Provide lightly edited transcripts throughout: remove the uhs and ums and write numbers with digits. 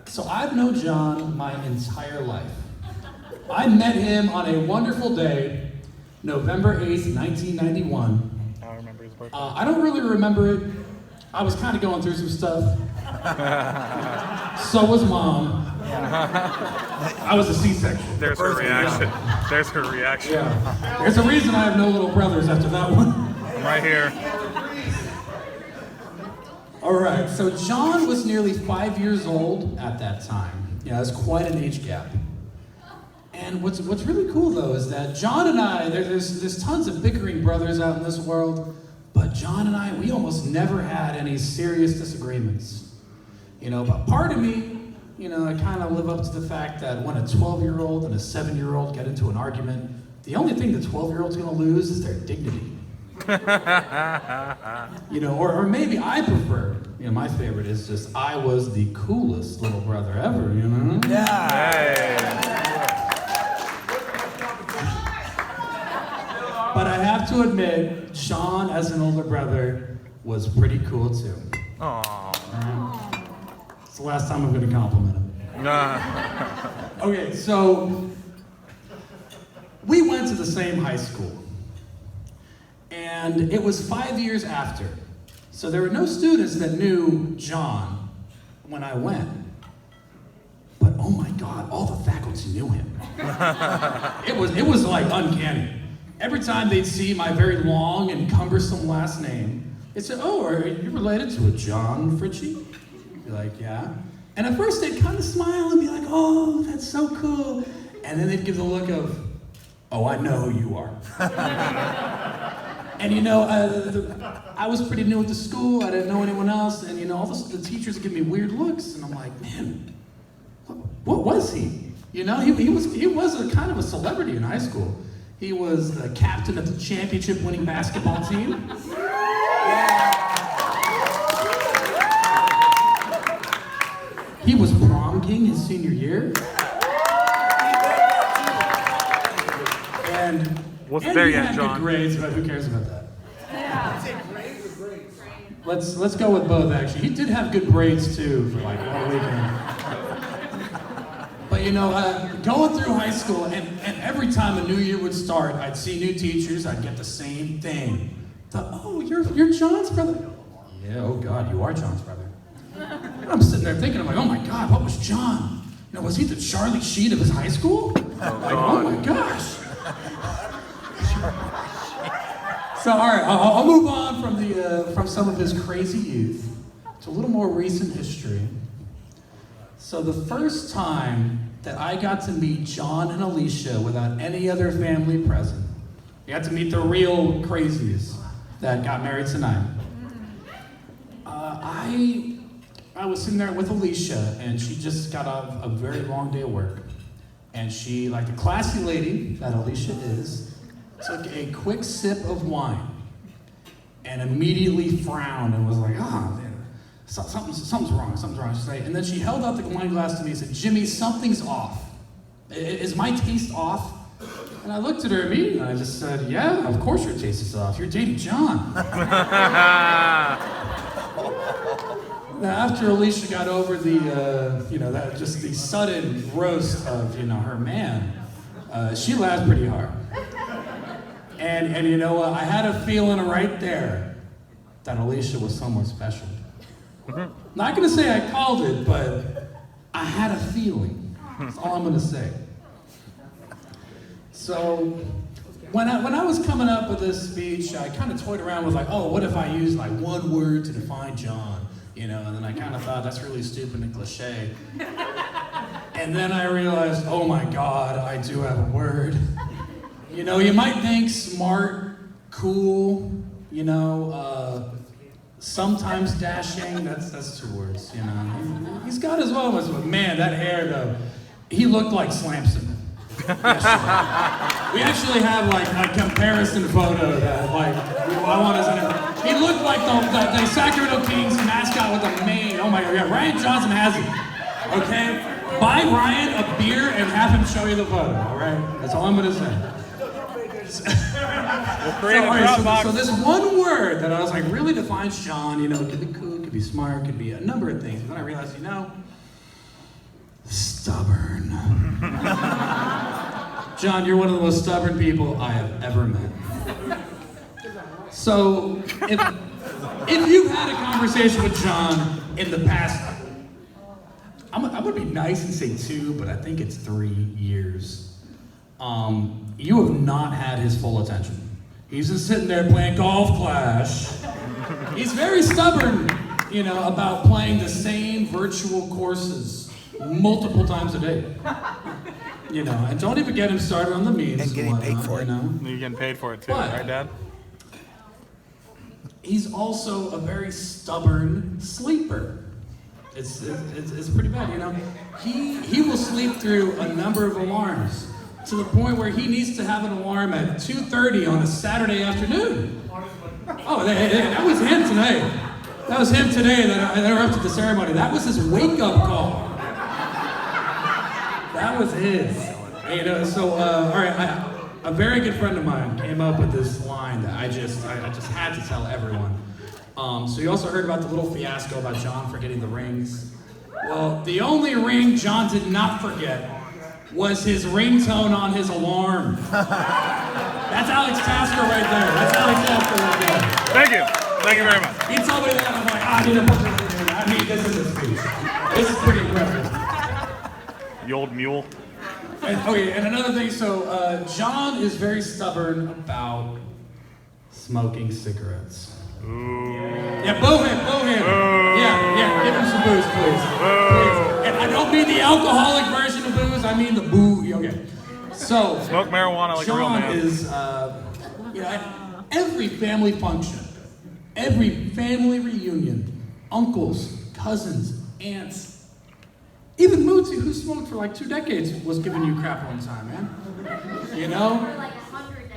So I've known John my entire life. I met him on a wonderful day, November 8th, 1991. I remember his birthday. I don't really remember it. I was kind of going through some stuff. So was Mom. I was a C-section. There's her reaction. There's her reaction. Yeah. There's a reason I have no little brothers after that one. I'm right here. All right, so John was nearly 5 years old at that time. Yeah, that's quite an age gap. And what's really cool though is that John and I, there's tons of bickering brothers out in this world, but John and I, we almost never had any serious disagreements. You know, but part of me, you know, I kind of live up to the fact that when a 12-year-old and a 7-year-old get into an argument, the only thing the 12-year-old's gonna lose is their dignity. You know, or maybe I prefer, you know, my favorite is just, I was the coolest little brother ever, you know? Yeah. Hey. But I have to admit, John, as an older brother, was pretty cool too. Aww. It's the last time I'm gonna compliment him. Okay, so we went to the same high school. And it was 5 years after. So there were no students that knew John when I went. But oh my God, all the faculty knew him. It was like uncanny. Every time they'd see my very long and cumbersome last name, they'd say, "Oh, are you related to a John Fritzsche?" Be like, "Yeah." And at first they'd kind of smile and be like, "Oh, that's so cool." And then they'd give the look of, "Oh, I know who you are." And you know, I was pretty new at the school, I didn't know anyone else, and you know, all the teachers would give me weird looks, and I'm like, man, what was he? You know, he was a kind of a celebrity in high school. He was the captain of the championship-winning basketball team. He was prom king his senior year. And Wasn't there yet, John. Good grades, but who cares about that? Let's go with both, actually. He did have good grades too for like one weekend. But you know, going through high school, and every time a new year would start, I'd see new teachers, I'd get the same thing. Oh, you're John's brother? Yeah, oh God, you are John's brother. And I'm sitting there thinking, I'm like, oh my God, what was John? You know, was he the Charlie Sheen of his high school? Oh my gosh. So, all right, I'll move on from some of his crazy youth to a little more recent history. So the first time that I got to meet John and Alicia without any other family present, I got to meet the real crazies that got married tonight. I was sitting there with Alicia, and she just got off a very long day of work. And she, like the classy lady that Alicia is, took a quick sip of wine and immediately frowned and was like, man, something's wrong, She's like, and then she held out the wine glass to me and said, Jimmy, something's off. Is my taste off? And I looked at her immediately and I just said, yeah, of course your taste is off. You're dating John. Now, after Alicia got over the sudden roast of, her man, she laughed pretty hard. And you know, I had a feeling right there that Alicia was someone special. Not gonna say I called it, but I had a feeling. That's all I'm gonna say. So, when I was coming up with this speech, I kind of toyed around with like, oh, what if I use like one word to define John? You know, and then I kind of thought that's really stupid and cliche. And then I realized, oh my God, I do have a word. You know, you might think smart, cool, sometimes dashing, that's 2 words, you know. He's got his moments, but man, that hair though, he looked like Slamson. We actually have like a comparison photo that I want to. He looked like the Sacramento Kings mascot with a mane. Oh my God, yeah, Ryan Johnson has it. Okay, buy Ryan a beer and have him show you the photo. All right, that's all I'm gonna say. We'll create a Dropbox. So this one word that I was like really defines John. You know, could be cool, could could be smart, could be a number of things. And then I realized, stubborn. John, you're one of the most stubborn people I have ever met. So, if you've had a conversation with John in the past, I'm gonna be nice and say 2, but I think it's 3 years. You have not had his full attention. He's just sitting there playing Golf Clash. He's very stubborn, about playing the same virtual courses multiple times a day. And don't even get him started on the memes. And getting paid for it. You're getting paid for it too, But- right, Dad? He's also a very stubborn sleeper. It's pretty bad, He will sleep through a number of alarms to the point where he needs to have an alarm at 2:30 on a Saturday afternoon. Oh, that was him today. That was him today that interrupted the ceremony. That was his wake-up call. That was his. All right, a very good friend of mine came up with this line that I just had to tell everyone. So you also heard about the little fiasco about John forgetting the rings. Well, the only ring John did not forget was his ringtone on his alarm. That's Alex Tasker right there. That's Alex Tasker right there. Thank you. Thank you very much. He told me that, I'm like, I need to put this in here. I need this in the speech. This is pretty impressive. The old mule. And another thing, so John is very stubborn about smoking cigarettes. Ooh. Yeah, boo him. Yeah, give him some booze, please. And I don't mean the alcoholic version of booze, I mean the boo. Okay. So, Smoke marijuana like a real John man. is, at every family function, every family reunion, uncles, cousins, aunts, even Mootsie, who smoked for like 2 decades, was giving you crap one time, man. For like 100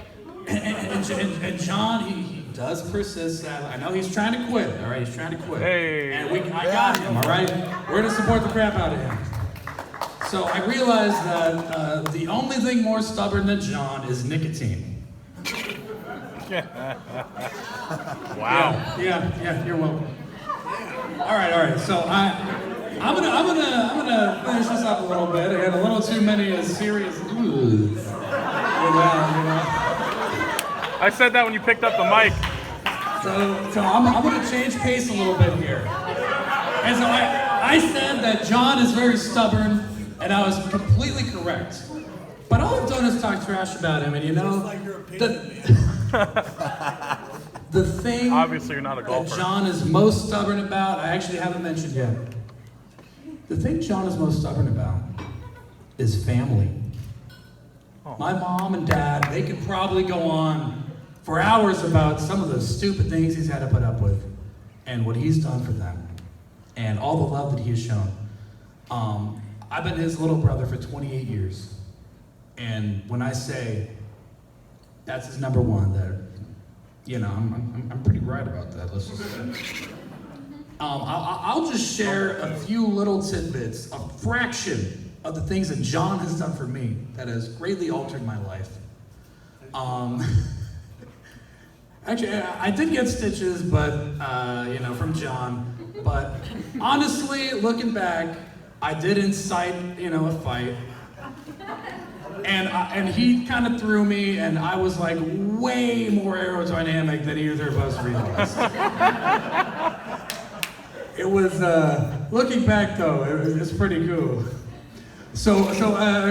decades. And John, he does persist. I know he's trying to quit, all right? He's trying to quit. Hey. And I got him, all right? We're going to support the crap out of him. So I realized that the only thing more stubborn than John is nicotine. Wow. Yeah, you're welcome. All right. So I'm gonna finish this up a little bit. I had a little too many serious oohs. I said that when you picked up the mic. So I'm gonna change pace a little bit here. And so I said that John is very stubborn, and I was completely correct. But all I've done is talk trash about him, and the thing Obviously, you're not a that golfer. John is most stubborn about, I actually haven't mentioned yet. The thing John is most stubborn about is family. Oh. My mom and dad, they could probably go on for hours about some of the stupid things he's had to put up with and what he's done for them and all the love that he has shown. I've been his little brother for 28 years. And when I say that's his number one, that, I'm pretty right about that. Let's just say. I'll just share a few little tidbits, a fraction of the things that John has done for me that has greatly altered my life. Actually, I did get stitches, but from John. But honestly, looking back, I did incite, a fight. And he kind of threw me, and I was like way more aerodynamic than either of us realized. It was, looking back though, it's pretty cool. So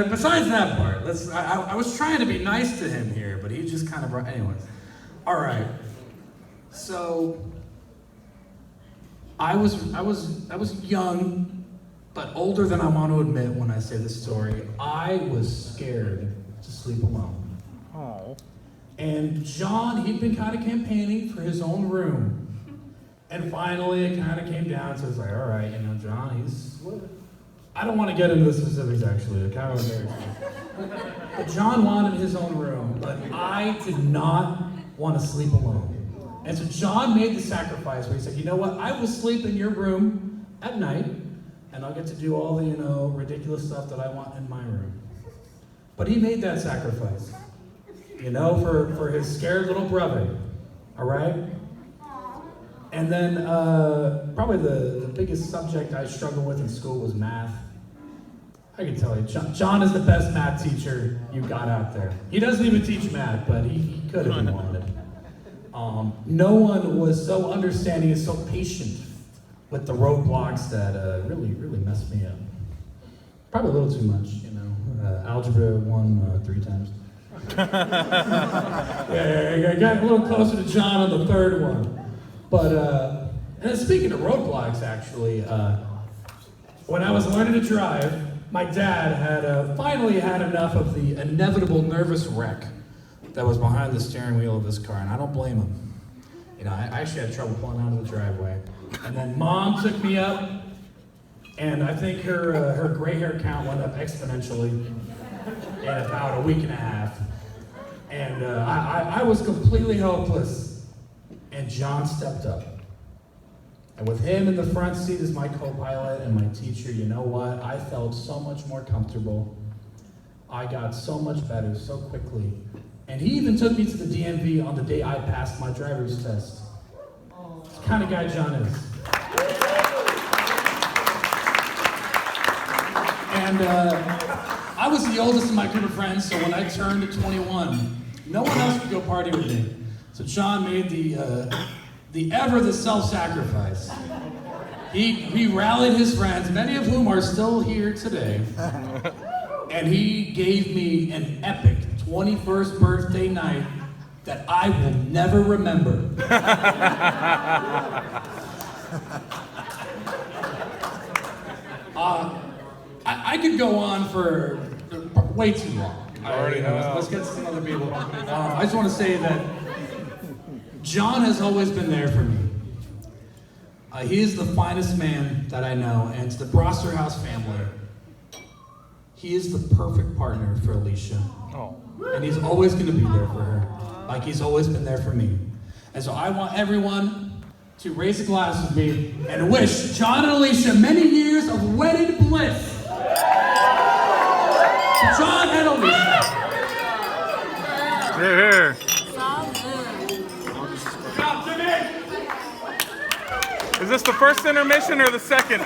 besides that part, I was trying to be nice to him here, but he just kind of anyways. All right. So I was young, but older than I want to admit when I say this story. I was scared to sleep alone. Oh. And John, he'd been kind of campaigning for his own room. And finally, it kind of came down to, it's like, all right, John, I don't want to get into the specifics, actually. It kind of embarrassing. But John wanted his own room, but I did not want to sleep alone. And so John made the sacrifice where he said, you know what, I will sleep in your room at night, and I'll get to do all the, ridiculous stuff that I want in my room. But he made that sacrifice, for his scared little brother, all right? And then probably the biggest subject I struggled with in school was math. I can tell you, John is the best math teacher you got out there. He doesn't even teach math, but he could if he wanted. No one was so understanding and so patient with the roadblocks that really messed me up. Probably a little too much, you know. Algebra 1 3 times. Yeah, I got a little closer to John on the third one. But, and then speaking of roadblocks, actually, when I was learning to drive, my dad had finally had enough of the inevitable nervous wreck that was behind the steering wheel of his car, and I don't blame him. You know, I actually had trouble pulling out of the driveway. And then Mom took me up, and I think her gray hair count went up exponentially in about a week and a half. And I was completely helpless, and John stepped up. And with him in the front seat as my co-pilot and my teacher, you know what? I felt so much more comfortable. I got so much better so quickly. And he even took me to the DMV on the day I passed my driver's test. It's the kind of guy John is. And I was the oldest of my group of friends, so when I turned 21, no one else could go party with me. So John made the self-sacrifice. He rallied his friends, many of whom are still here today, and he gave me an epic 21st birthday night that I will never remember. I could go on for way too long. Let's get to some other people. I just want to say that John has always been there for me. He is the finest man that I know, and to the Brosser House family, he is the perfect partner for Alicia. Oh. And he's always going to be there for her, like he's always been there for me. And so I want everyone to raise a glass with me and wish John and Alicia many years of wedded bliss. John and Alicia. Here. Is this the first intermission or the second?